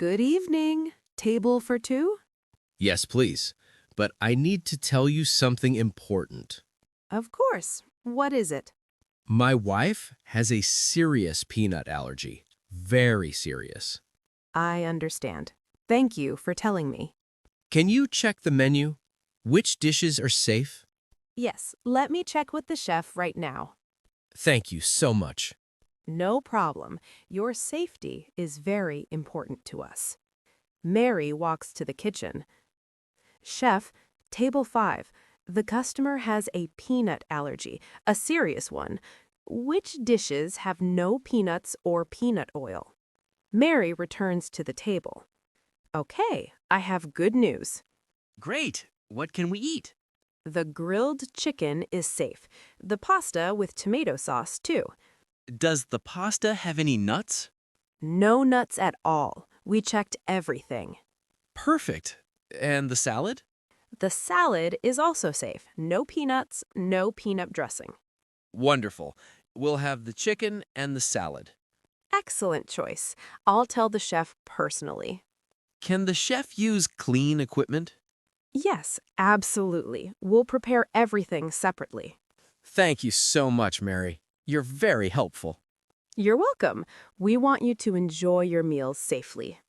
Good evening. Table for two? Yes, please. But I need to tell you something important. Of course. What is it? My wife has a serious peanut allergy. Very serious. I understand. Thank you for telling me. Can you check the menu? Which dishes are safe? Yes, let me check with the chef right now. Thank you so much. No problem. Your safety is very important to us. Mary walks to the kitchen. Chef, table 5. The customer has a peanut allergy, a serious one. Which dishes have no peanuts or peanut oil? Mary returns to the table. Okay, I have good news. Great! What can we eat? The grilled chicken is safe. The pasta with tomato sauce, too. Does the pasta have any nuts? No nuts at all. We checked everything. Perfect. And the salad? The salad is also safe. No peanuts, no peanut dressing. Wonderful. We'll have the chicken and the salad. Excellent choice. I'll tell the chef personally. Can the chef use clean equipment? Yes, absolutely. We'll prepare everything separately. Thank you so much, Mary. You're very helpful. You're welcome. We want you to enjoy your meals safely.